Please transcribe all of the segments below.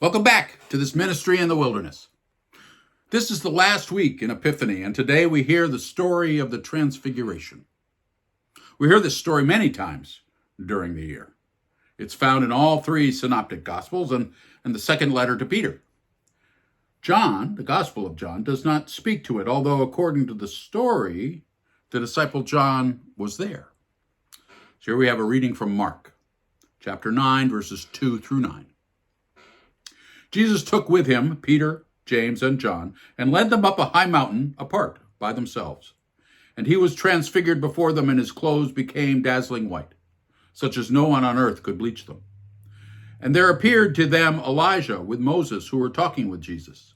Welcome back to this ministry in the wilderness. This is the last week in Epiphany, and today we hear the story of the Transfiguration. We hear this story many times during the year. It's found in all three synoptic gospels and the second letter to Peter. John, the Gospel of John, does not speak to it, although according to the story, the disciple John was there. So here we have a reading from Mark, chapter 9, verses 2 through 9. Jesus took with him Peter, James, and John, and led them up a high mountain apart by themselves. And he was transfigured before them, and his clothes became dazzling white, such as no one on earth could bleach them. And there appeared to them Elijah with Moses, who were talking with Jesus.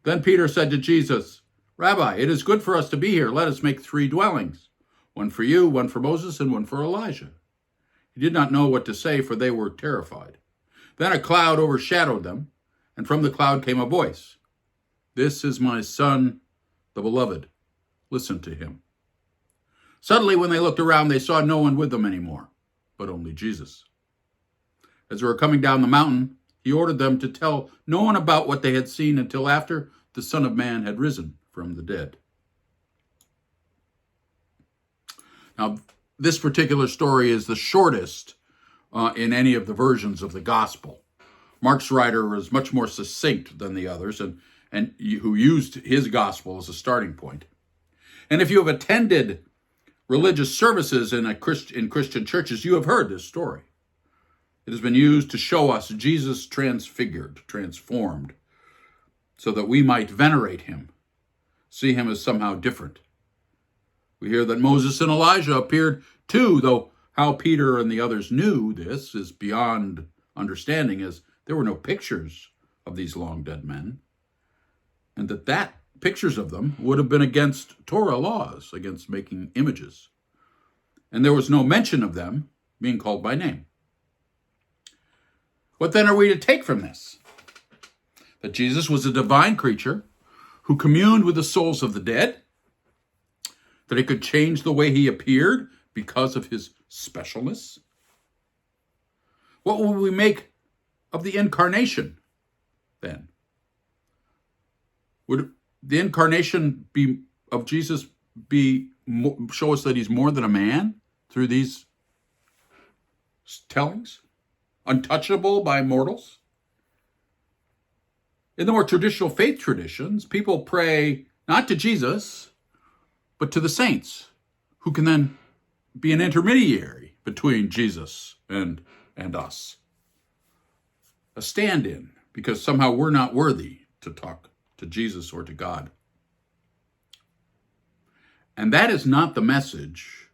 Then Peter said to Jesus, "Rabbi, it is good for us to be here. Let us make 3 dwellings, one for you, one for Moses, and one for Elijah." He did not know what to say, for they were terrified. Then a cloud overshadowed them, and from the cloud came a voice. "This is my son, the beloved. Listen to him." Suddenly, when they looked around, they saw no one with them anymore, but only Jesus. As they were coming down the mountain, he ordered them to tell no one about what they had seen until after the Son of Man had risen from the dead. Now, this particular story is the shortest in any of the versions of the gospel. Mark's writer is much more succinct than the others, and who used his gospel as a starting point. And if you have attended religious services in Christian churches, you have heard this story. It has been used to show us Jesus transfigured, transformed, so that we might venerate him, see him as somehow different. We hear that Moses and Elijah appeared too, though how Peter and the others knew this is beyond understanding, as there were no pictures of these long dead men, and that pictures of them would have been against Torah laws, against making images. And there was no mention of them being called by name. What then are we to take from this? That Jesus was a divine creature who communed with the souls of the dead, that he could change the way he appeared because of his specialness. What will we make of the incarnation then? Would the incarnation of Jesus show us that he's more than a man through these tellings? Untouchable by mortals? In the more traditional faith traditions, people pray not to Jesus, but to the saints, who can then be an intermediary between Jesus and us. A stand-in, because somehow we're not worthy to talk to Jesus or to God. And that is not the message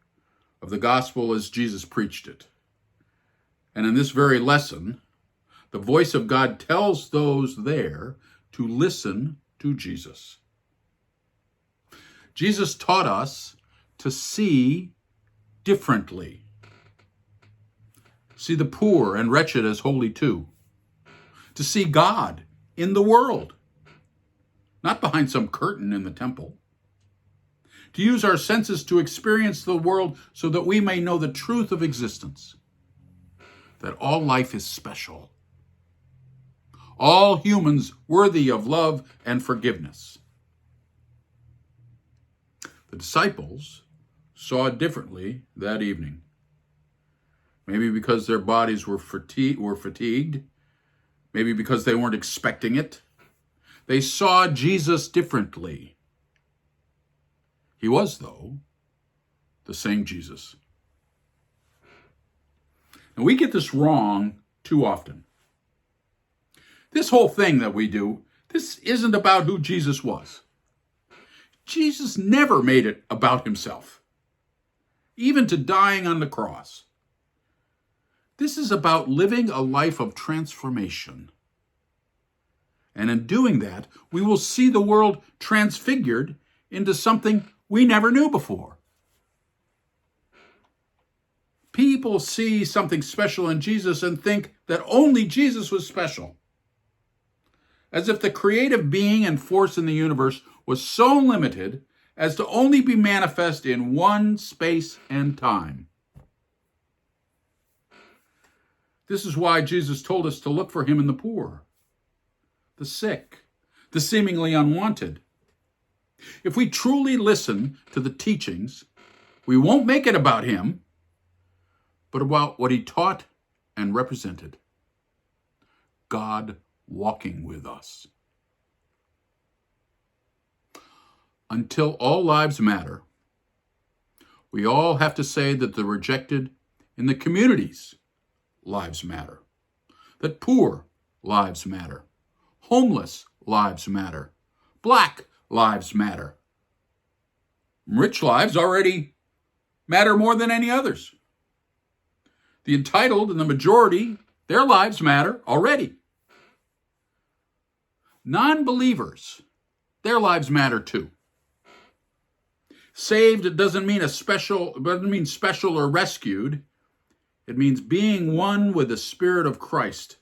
of the gospel as Jesus preached it. And in this very lesson, the voice of God tells those there to listen to Jesus. Jesus taught us to see differently. See the poor and wretched as holy too. To see God in the world, not behind some curtain in the temple. To use our senses to experience the world so that we may know the truth of existence. That all life is special. All humans worthy of love and forgiveness. The disciples saw it differently that evening. Maybe because their bodies were fatigued. Maybe because they weren't expecting it. They saw Jesus differently. He was, though, the same Jesus. And we get this wrong too often. This whole thing that we do, this isn't about who Jesus was. Jesus never made it about himself, even to dying on the cross. This is about living a life of transformation. And in doing that, we will see the world transfigured into something we never knew before. People see something special in Jesus and think that only Jesus was special. As if the creative being and force in the universe was so limited as to only be manifest in one space and time. This is why Jesus told us to look for him in the poor, the sick, the seemingly unwanted. If we truly listen to the teachings, we won't make it about him, but about what he taught and represented. God walking with us. Until all lives matter, we all have to say that the rejected in the communities' lives matter, that poor lives matter, homeless lives matter, black lives matter. Rich lives already matter more than any others. The entitled and the majority, their lives matter already. Non-believers, their lives matter too. Saved doesn't mean special or rescued. It means being one with the Spirit of Christ,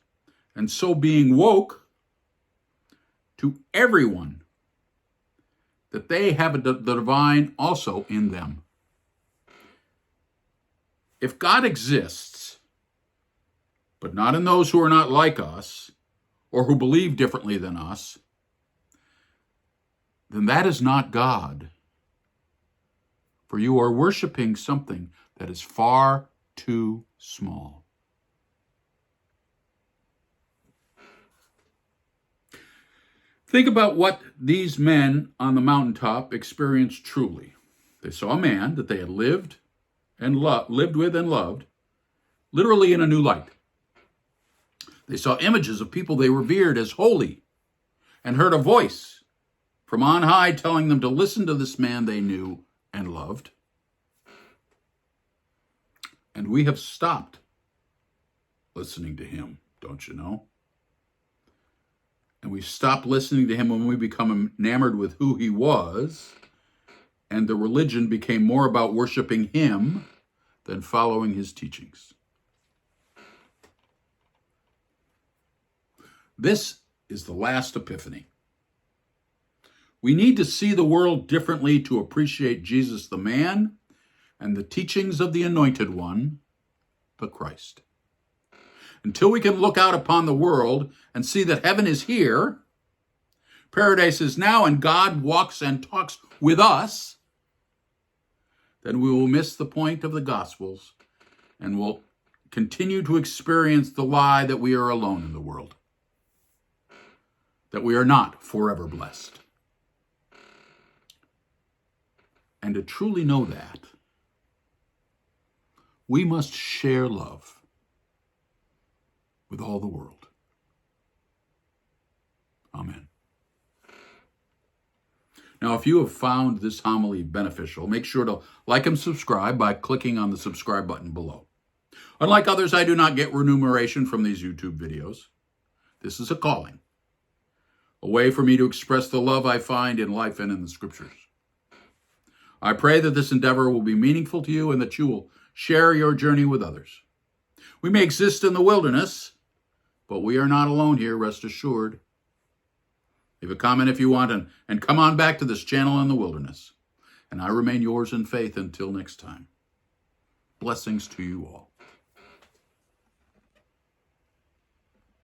and so being woke to everyone that they have the divine also in them. If God exists, but not in those who are not like us or who believe differently than us, then that is not God. For you are worshiping something that is far too small. Think about what these men on the mountaintop experienced truly. They saw a man that they had lived with and loved, literally in a new light. They saw images of people they revered as holy and heard a voice from on high telling them to listen to this man they knew and loved. And we have stopped listening to him, don't you know? And we stopped listening to him when we become enamored with who he was, and the religion became more about worshiping him than following his teachings. This is the last Epiphany. We need to see the world differently to appreciate Jesus the man and the teachings of the Anointed One, the Christ. Until we can look out upon the world and see that heaven is here, paradise is now, and God walks and talks with us, then we will miss the point of the Gospels and will continue to experience the lie that we are alone in the world, that we are not forever blessed. And to truly know that, we must share love with all the world. Amen. Now, if you have found this homily beneficial, make sure to like and subscribe by clicking on the subscribe button below. Unlike others, I do not get remuneration from these YouTube videos. This is a calling, a way for me to express the love I find in life and in the Scriptures. I pray that this endeavor will be meaningful to you and that you will share your journey with others. We may exist in the wilderness, but we are not alone here, rest assured. Leave a comment if you want, and come on back to this channel in the wilderness. And I remain yours in faith until next time. Blessings to you all.